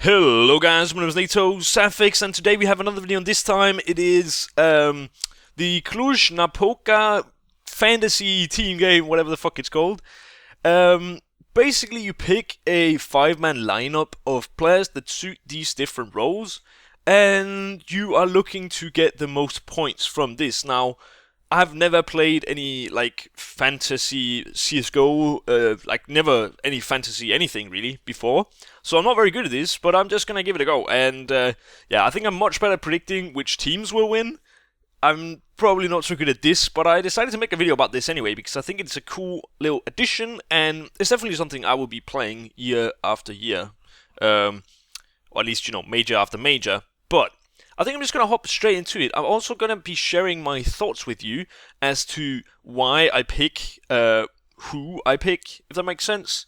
Hello guys, my name is NaToSaphiX and today we have another video, and this time it is the Cluj-Napoca fantasy team game, whatever the fuck it's called. Basically you pick a 5-man lineup of players that suit these different roles and you are looking to get the most points from this. Now, I've never played any fantasy CSGO, never any fantasy anything really before. So I'm not very good at this, but I'm just gonna give it a go. And yeah, I think I'm much better at predicting which teams will win. I'm probably not so good at this, but I decided to make a video about this anyway because I think it's a cool little addition, and it's definitely something I will be playing year after year, or at least major after major. But I think I'm just going to hop straight into it. I'm also going to be sharing my thoughts with you as to why I pick who I pick, if that makes sense.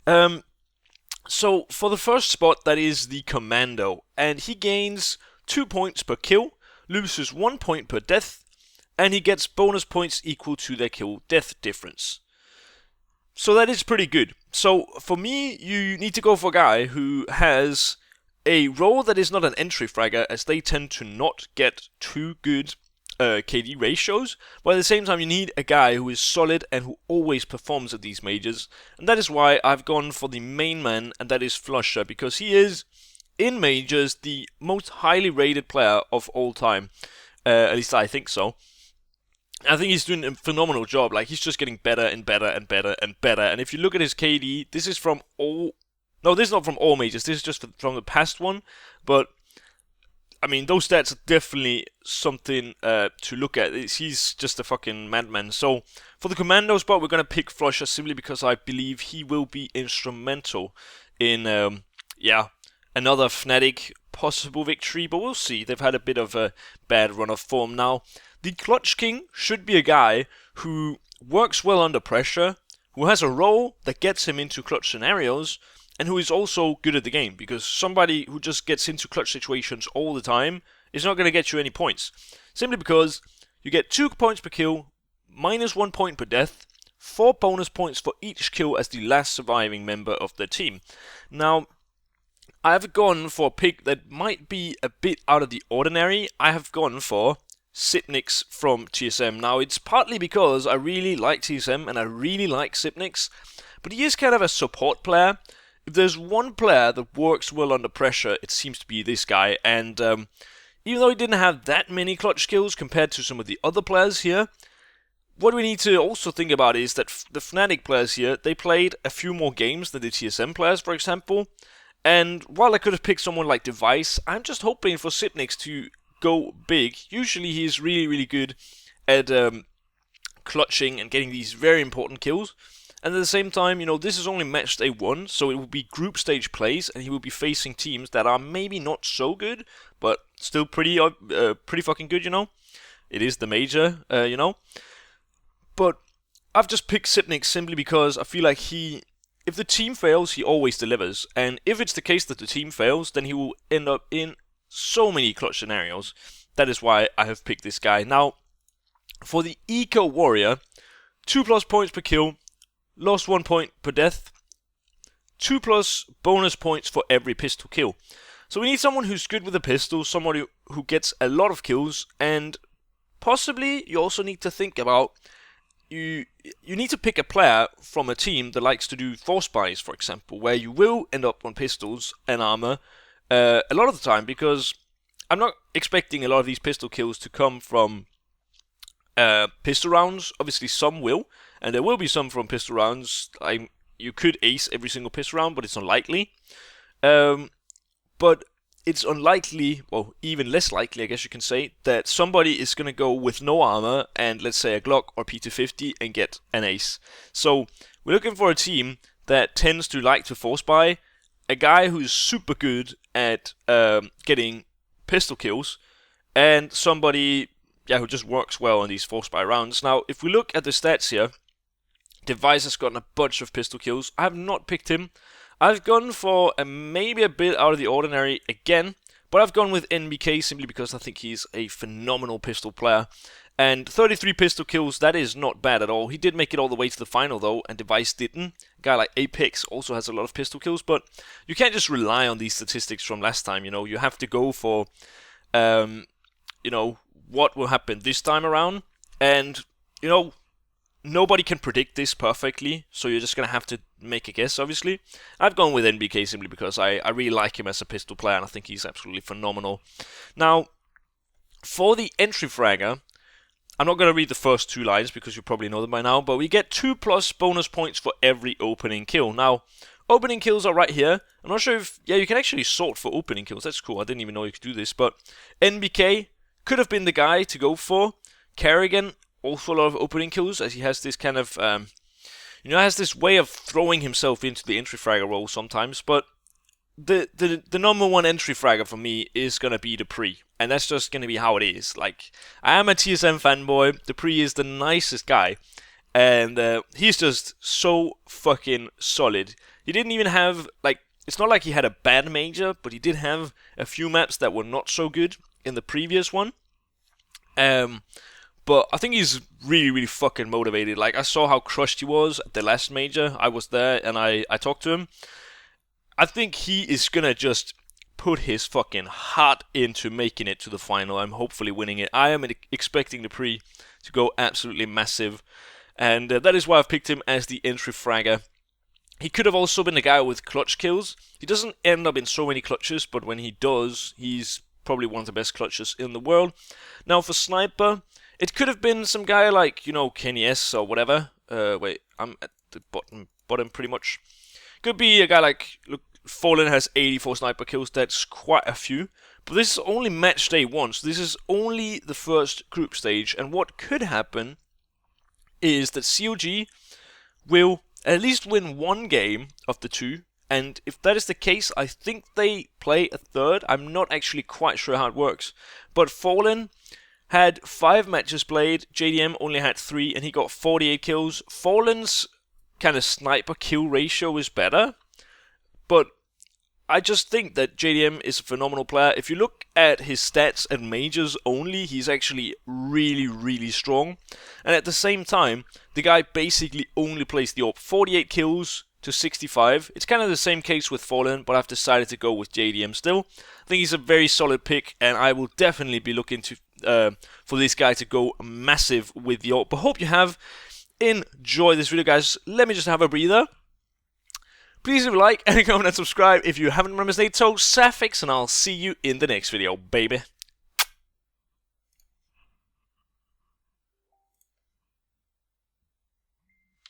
So for the first spot, that is the Commando, and he gains 2 points per kill, loses 1 point per death, and he gets bonus points equal to their kill-death difference. So that is pretty good. So for me, you need to go for a guy who has a role that is not an entry fragger, as they tend to not get too good KD ratios, but at the same time you need a guy who is solid and who always performs at these majors, and that is why I've gone for the main man, and that is Flusher, because he is, in majors, the most highly rated player of all time. At least I think so. I think he's doing a phenomenal job. Like, he's just getting better and better and better and better, and if you look at his KD, this is from all... No, this is not from all majors, this is just from the past one, but I mean, those stats are definitely something to look at. He's just a fucking madman. So, for the Commando spot, we're going to pick Flusher simply because I believe he will be instrumental in, another Fnatic possible victory, but we'll see. They've had a bit of a bad run of form now. The Clutch King should be a guy who works well under pressure, who has a role that gets him into clutch scenarios, and who is also good at the game, because somebody who just gets into clutch situations all the time is not going to get you any points. Simply because you get 2 points per kill, minus 1 point per death, 4 bonus points for each kill as the last surviving member of the team. Now, I've gone for a pick that might be a bit out of the ordinary. I have gone for Sipnix from TSM. Now, it's partly because I really like TSM and I really like Sipnix, but he is kind of a support player. If there's one player that works well under pressure, it seems to be this guy, and even though he didn't have that many clutch kills compared to some of the other players here, what we need to also think about is that the Fnatic players here, they played a few more games than the TSM players, for example, and while I could have picked someone like Device, I'm just hoping for Sipnix to go big. Usually he's really, really good at clutching and getting these very important kills. And at the same time, this is only match day 1, so it will be group stage plays, and he will be facing teams that are maybe not so good, but still pretty fucking good, It is the major, But I've just picked Sipnix simply because I feel like if the team fails, he always delivers. And if it's the case that the team fails, then he will end up in so many clutch scenarios. That is why I have picked this guy. Now, for the Eco Warrior, 2+ points per kill, lost 1 point per death, 2+ bonus points for every pistol kill. So we need someone who's good with a pistol, somebody who gets a lot of kills, and possibly you also need to think about, you need to pick a player from a team that likes to do force buys, for example, where you will end up on pistols and armor a lot of the time, because I'm not expecting a lot of these pistol kills to come from pistol rounds. Obviously some will, and there will be some from pistol rounds. You could ace every single pistol round, but it's unlikely. But it's unlikely, well, even less likely, I guess you can say, that somebody is going to go with no armor and, let's say, a Glock or P250 and get an ace. So we're looking for a team that tends to like to force buy, a guy who's super good at getting pistol kills, and somebody who just works well on these force buy rounds. Now, if we look at the stats here, Device has gotten a bunch of pistol kills. I have not picked him. I've gone for maybe a bit out of the ordinary again, but I've gone with NBK simply because I think he's a phenomenal pistol player. And 33 pistol kills, that is not bad at all. He did make it all the way to the final though, and Device didn't. guy like Apex also has a lot of pistol kills, but you can't just rely on these statistics from last time. You know, you have to go for, you know, what will happen this time around, and you know, nobody can predict this perfectly, so you're just gonna have to make a guess. Obviously, I've gone with NBK simply because I really like him as a pistol player, and I think he's absolutely phenomenal. Now, for the entry fragger, I'm not going to read the first 2 lines because you probably know them by now, but we get 2+ bonus points for every opening kill. Now, opening kills are right here. I'm not sure if, yeah, you can actually sort for opening kills. That's cool. I didn't even know you could do this, but NBK could have been the guy to go for. Kerrigan, also a lot of opening kills, as he has this kind of, you know, has this way of throwing himself into the entry fragger role sometimes, but the number one entry fragger for me is gonna be Dupree, and that's just gonna be how it is. Like, I am a TSM fanboy. Dupree is the nicest guy, and he's just so fucking solid. He didn't even have, like, it's not like he had a bad major, but he did have a few maps that were not so good in the previous one. But I think he's really, really fucking motivated. Like, I saw how crushed he was at the last major. I was there and I talked to him. I think he is gonna just put his fucking heart into making it to the final. I'm hopefully winning it. I am expecting Dupree to go absolutely massive, and that is why I've picked him as the entry fragger. He could have also been the guy with clutch kills. He doesn't end up in so many clutches, but when he does, he's probably one of the best clutches in the world. Now for sniper, it could have been some guy like, you know, Kenny S or whatever. Wait, I'm at the bottom pretty much. Could be a guy like, look, Fallen has 84 sniper kills. That's quite a few. But this is only match day 1, so this is only the first group stage. And what could happen is that COG will at least win 1 game of the 2. And if that is the case, I think they play a 3rd. I'm not actually quite sure how it works. But Fallen had 5 matches played. JDM only had 3, and he got 48 kills. Fallen's kind of sniper kill ratio is better, but I just think that JDM is a phenomenal player. If you look at his stats and majors only, he's actually really, really strong. And at the same time, the guy basically only plays the AWP. 48 kills to 65. It's kind of the same case with Fallen, but I've decided to go with JDM still. I think he's a very solid pick, and I will definitely be looking to for this guy to go massive with the AWP. But hope you have enjoyed this video, guys. Let me just have a breather. Please leave a like and comment and subscribe if you haven't. Remember, stay NaToSaphiX, and I'll see you in the next video, baby.